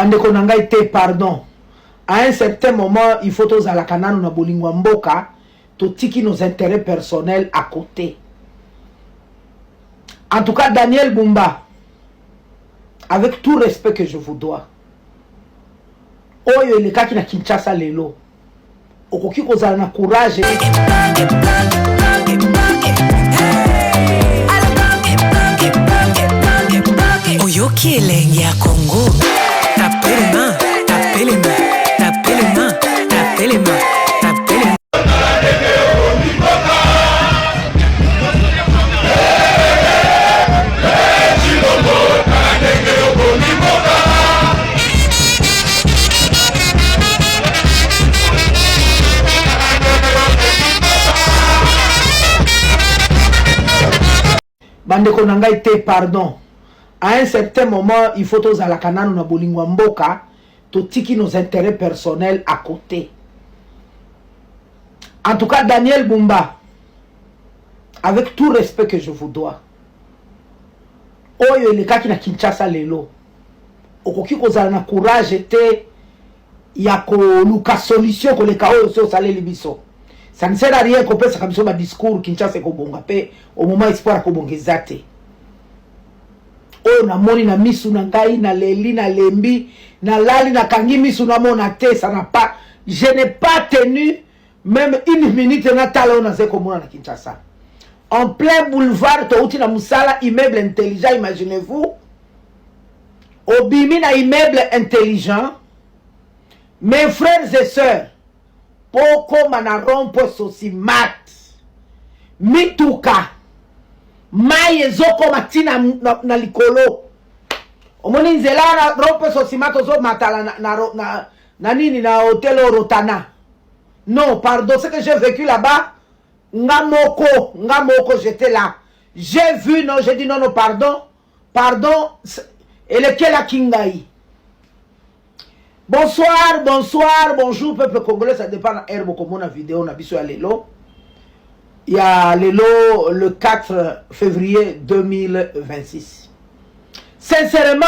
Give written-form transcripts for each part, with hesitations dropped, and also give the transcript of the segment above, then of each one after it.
Bandeko nanga été pardon. À un certain moment, il faut tous à la canane na bolingwa mboka, totiki nos intérêts personnels à côté. En tout cas, Daniel Bumba, avec tout respect que je vous dois, oyo le kaki na Kinshasa lelo, okoki kozala na courage. Oyoki elengi ya Congo, tapez les mains, tapez les mains, tapez les mains, tapez les mains, tapez les mains. Bandeko nanga été pardon. À un certain moment, il faut tous à la canane na bolingwa mboka, totiki nos intérêts personnels à côté. En tout cas, Daniel Bumba, avec tout respect que je vous dois, oyo le kaki na Kinshasa lelo, okoki kozala na courage te ya ko luka solution ko le kao so saleli biso. Ça ne sert à rien qu'on pèse comme ça ma discours Kinshasa ko bonga pe au moment espoir ko bongeza te. Oh na moni na misu na ngai na leli na lembi na lali na kangi misu na mona te, ça n'a pas, je n'ai pas tenu même une minute na tala na zeko mona na Kinshasa. En plein boulevard to uti na musala immeuble intelligent, imaginez-vous. Obimi na immeuble intelligent. Mes frères et sœurs, poko manarompo sosi mat mituka maye zoko matina na likolo omoni nzela na rompo sosi mat ozo matala na nini na hotel Rotana. Non, pardon, ce que j'ai vécu là-bas, ngamoko, j'étais là. J'ai vu, non, j'ai dit non, pardon, et lequel a Kingaï. Bonsoir, bonjour, peuple congolais, ça dépend de l'herbe comme on a vidéo, on a vu sur Lelo. Il y a Lelo le 4 février 2026. Sincèrement,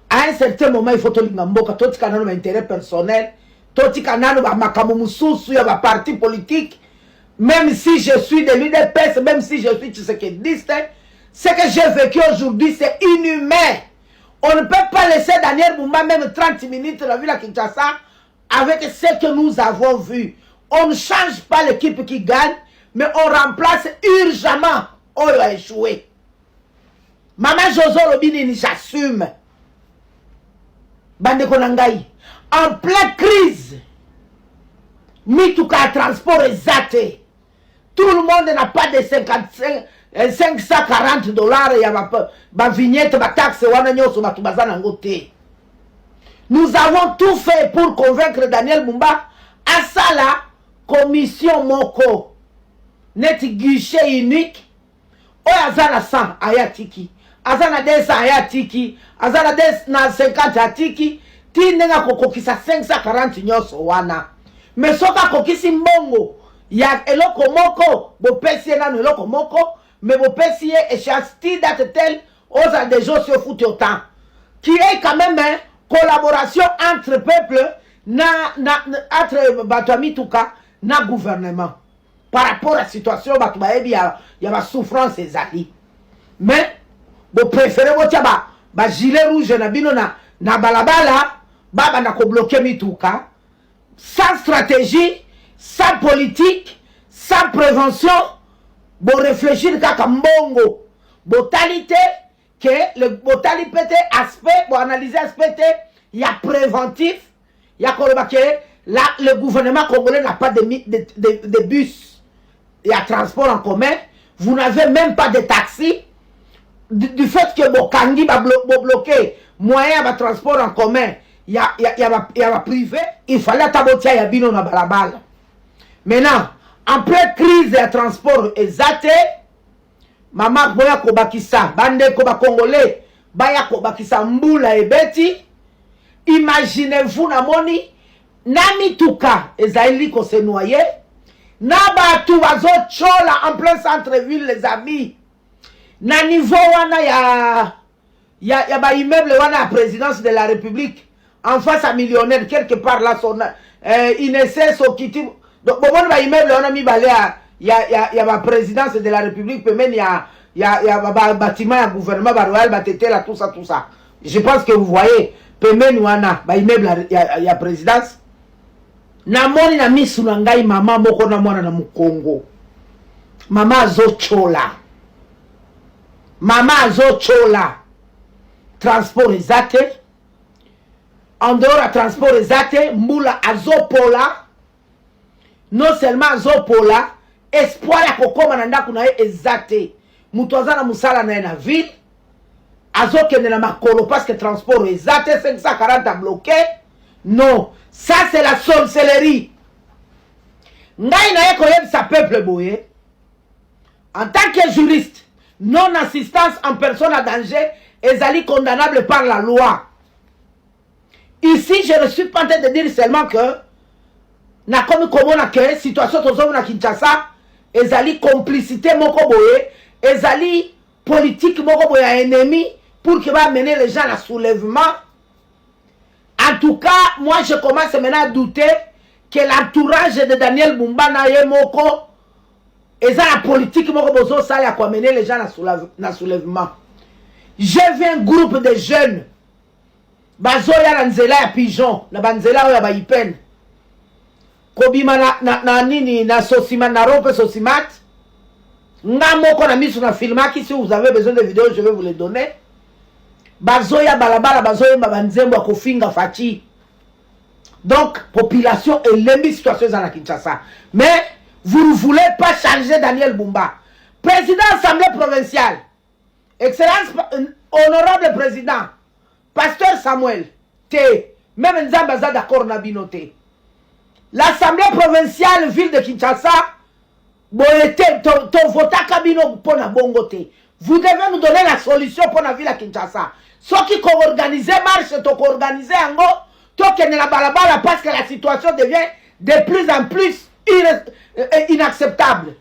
à un certain moment, il faut que l'Ingamboka, tout ce qui a un intérêt personnel, tout ce qui a un parti politique, même si je suis de l'UDPS, même si je suis tshisekidiste, ce que j'ai vécu aujourd'hui, c'est inhumain. On ne peut pas laisser Daniel Bumba même 30 minutes la ville à Kinshasa avec ce que nous avons vu. On ne change pas l'équipe qui gagne, mais on remplace urgemment. On a échoué. Maman Jozo Robinini, j'assume. Bande Konangaï. En pleine crise, Mituka transport exact. Tout le monde n'a pas de 55. 540 $, il y a ma vignette, ma taxe, nous avons tout fait pour convaincre Daniel Bumba à ça la commission Moko. Net guichet unique. O azana 100 ayatiki. Azana 200 ayatiki. Azana 50 ayatiki. Tinenga kokokisa 540 nyoso wana. Mais soka kokisi mbongo. Ya eloko moko. Bo pesi na eloko moko. Mais vos PCA et chasti date tel aux des gens se foutent autant. Qui est quand même une collaboration entre peuples, entre Batouami Touka, na gouvernement. Par rapport à la situation, il y a ma souffrance et zali. Mais, vous préférez votre gilet rouge na balabala, baba na ko bloquer Mitouka, sans stratégie, sans politique, sans prévention. Bon réfléchir kaka mbongo botalité que le botalité aspect bon analyser aspect il y a préventif il y a que là le gouvernement congolais n'a pas de bus, il y a transport en commun, vous n'avez même pas de taxi du fait que Bokangi va bloquer moyen de transport en commun, il y a privé, il fallait tabotia ya bino na balabala. Maintenant en pleine crise de transport exact, maman boya kobakisa, bande koba congolais, baya kobakisa mbula ebeti. Imaginez-vous na moni, nami tuka ezaili ko se noyer, na batu bazo chola en plein centre-ville les amis. Na niveau wana y a ba immeuble à la présidence de la République en face à millionnaire quelque part là son INSS au Kiti. Donc bon ba immeuble on a mis balé il y a ma présidence de la République puis même il y a bâtiment à gouvernement royal batete là tout ça. Je pense que vous voyez puis même wana ba immeuble il y a présidence. Na moni na misu na ngai mama moko na mwana na Mukongo. Mama azochola. Mama azochola. Transport ezate. En dehors à transport ezate, mbula azopola. Non seulement azopola, espoir ya kokoma na ndaku na ye ezate. Mutu aza na musala na ye na ville. Azokende na makolo parce que transport ezate 540 bloqué. Non, ça c'est la sorcellerie. Ngai na ye koyebisa peuple boye. En tant que juriste, non-assistance en personne à danger est condamnable par la loi. Ici, je ne suis pas en train de dire seulement que na comme on a que situation tozo na Kinshasa ezali complicité moko boye, ezali politique moko boye ennemi pour que va mener les gens à soulèvement. En tout cas, moi je commence maintenant à douter que l'entourage de Daniel Bumba na ye moko et ça la politique moko bozo ça ya quoi mener les gens à soulèvement. J'ai vu un groupe de jeunes bazo ya nzela ya pigeon na banzela ya ba ipen kobima na nini na sosima na rope sosimat nga moko na misu na filmaki. Si vous avez besoin de vidéos je vais vous les donner. Bazo ya balabala bazo ya banzembo ya kofinga fachi. Donc population et l'emi situation dans la Kinshasa. Mais vous ne voulez pas changer Daniel Bumba. Président Assemblée provinciale, Excellence, honorable président, Pasteur Samuel, même Nzambaza d'accord Nabinote. L'Assemblée provinciale, ville de Kinshasa, ton vota Kabino pour na bongote. Vous devez nous donner la solution pour la ville de Kinshasa. Ceux qui ont organisé marche, qui ont organisé Ango, qui ont la balabala parce que la situation devient de plus en plus inacceptable.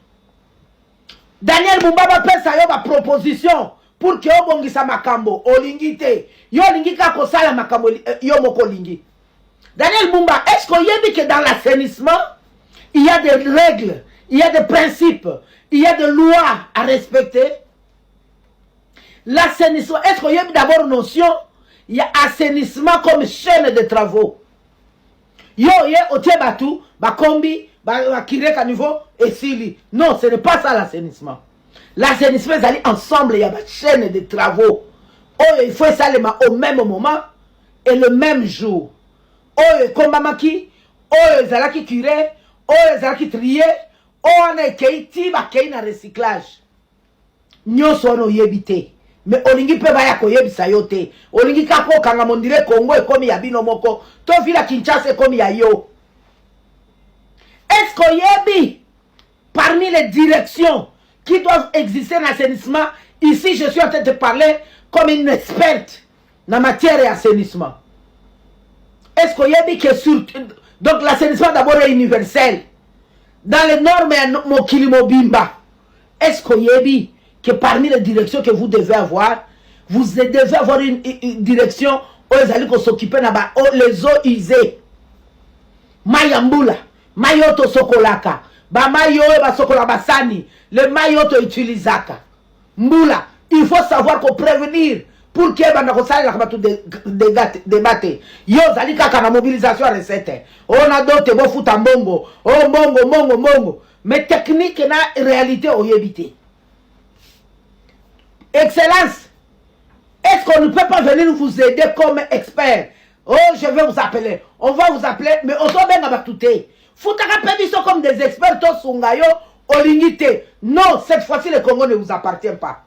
Daniel Bumba va faire sa proposition pour que obongisa makambo olingite yo lingika ko sala makambo yo moko lingi. Daniel Bumba, est-ce qu'on y a dit que dans l'assainissement il y a des règles, il y a des principes, il y a des lois à respecter? L'assainissement, est-ce qu'il y a d'abord une notion? Il y a assainissement comme chaîne de travaux. Yo au Tébatu, Bakombi, Bakirek à niveau et Sili. Non, ce n'est pas ça l'assainissement. L'assainissement, ils allaient ensemble, il y a une chaîne de travaux. Oh, il faut ça au même moment et le même jour. Oh, comme Mamaki, oh, ils allaient curer, oh, ils allaient trier, oh, on a keiti, bakei na recyclage. Nyo sono yebite. Mais olingi pe baya koyebisa yote. Olingi kako kanga mondire Congo e komi ya bino moko. To vila Kinshasa e komi ya yo. Est-ce qu'on yebi parmi les directions qui doivent exister dans l'assainissement? Ici, je suis en train de parler comme une experte en matière d'assainissement. Est-ce qu'on yebi que sur... Donc l'assainissement d'abord est universel. Dans les normes Mokili Mobimba, est-ce qu'on yebi que parmi les directions que vous devez avoir, vous devez avoir une direction où les allez s'occuper les eaux usées. Mayambula, mayoto sokolaka, ba mayo ba sokola basani, le mayoto utilisaka. Mbula, il faut savoir qu'on prévenir pour que banda ko sala ka batu débattre. Yo zali kaka na mobilisation à recette. On a d'autres bo futa mbongo, oh mbongo. Mais technique na réalité au yebité. Excellence, est-ce qu'on ne peut pas venir vous aider comme expert? Oh, je vais vous appeler. On va vous appeler, mais on doit bien abatouter. Foutaka Pébiso comme des experts, Sungayo, Olingite. Non, cette fois-ci, le Congo ne vous appartient pas.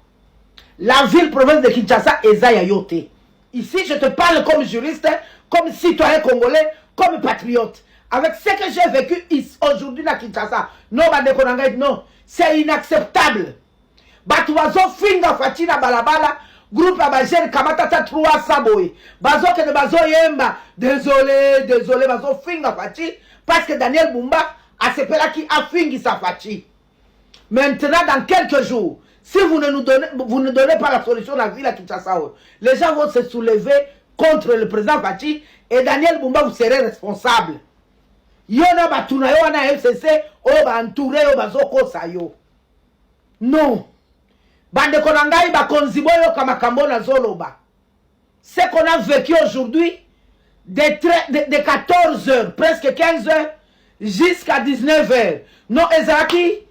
La ville province de Kinshasa est Zayayote. Ici, je te parle comme juriste, comme citoyen congolais, comme patriote. Avec ce que j'ai vécu aujourd'hui à Kinshasa, non, non, c'est inacceptable. Batuazo finga fatina balabala groupe abajene kamatata 300 boy bazo ke ne bazo yemba désolé bazo finga fati parce que Daniel Bumba a sepela qui a fingi sa fati. Maintenant dans quelques jours Si vous ne donnez pas la solution à la ville à Kinshasa, les gens vont se soulever contre le président Fachi et Daniel Mumba, vous serez responsable. Yona batuna yo na FCC o ba entouré o bazoko sayo. Non. Bande konangai ba konzibo yo kamakambo na zoloba. Ce qu'on a vécu aujourd'hui de 14 heures, presque 15 heures jusqu'à 19 heures. Non, ezalaki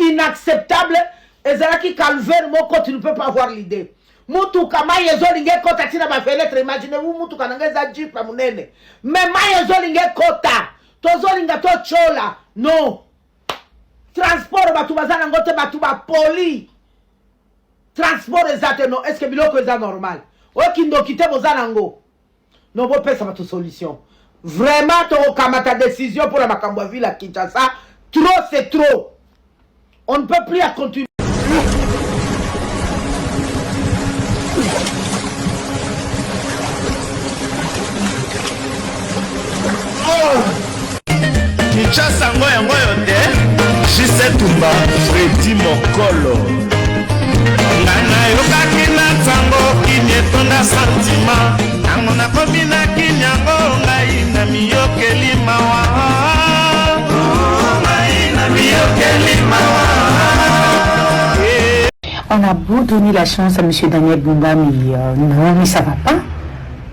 inacceptable. Ezalaki calvaire moko, tu ne peux pas avoir l'idée. Mutu kama yezo linge kota tina ma fenêtre, imaginez-vous mutu kanangeza jeep la munene. Mais ma yezo linge kota, tozo linga to chola. Non. Transport batu bazana ngote batu ba poli. Transport ezate non, est-ce que biloko eza normal? Oki ndo kite bozana ngo. Non, bo pesa batu solution. Vraiment to kama ta décision pour la makambo ville à Kinshasa, trop c'est trop. On ne peut plus à continuer. Kinshasa ngoyo te Jise Tumba Fredi Mokolo Ngana yokaki na tango kinyetonda santima Nango na komina kinyango ngai na miyokeli mawa Ngai na miyokeli mawa. On a beau donner la chance à M. Daniel Mumba, mais non, mais ça va pas.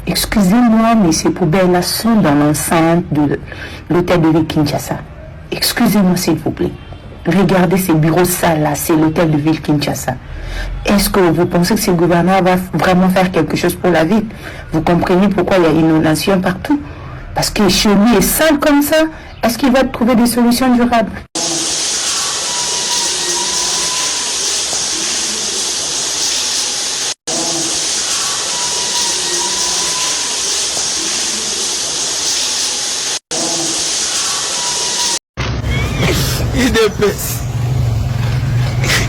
Excusez-moi, mais ces poubelles-là sont dans l'enceinte de l'hôtel de ville Kinshasa. Excusez-moi, s'il vous plaît. Regardez ces bureaux sales-là, c'est l'hôtel de ville Kinshasa. Est-ce que vous pensez que ce gouvernement va vraiment faire quelque chose pour la ville? Vous comprenez pourquoi il y a inondation partout? Parce que chez lui est sale comme ça. Est-ce qu'il va trouver des solutions durables?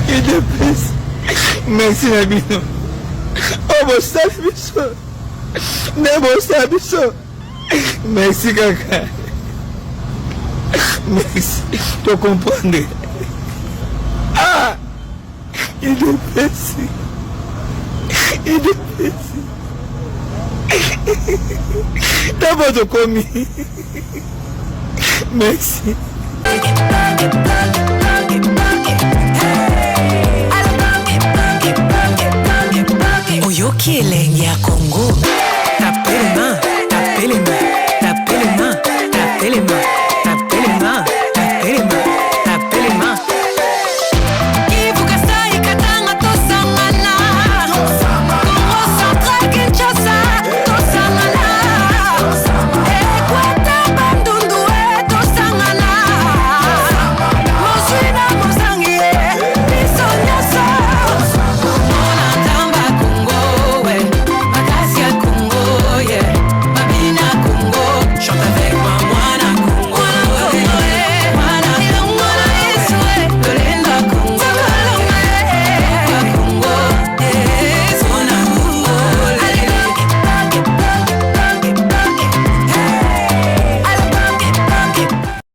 IDPS. Merci Nabino. Oh, Sabiso. Nebo Sabiso. Merci Kaka. Merci. Tu comprends? Ah! IDPS. D'abord de commis. Merci. Oyoki elengi ya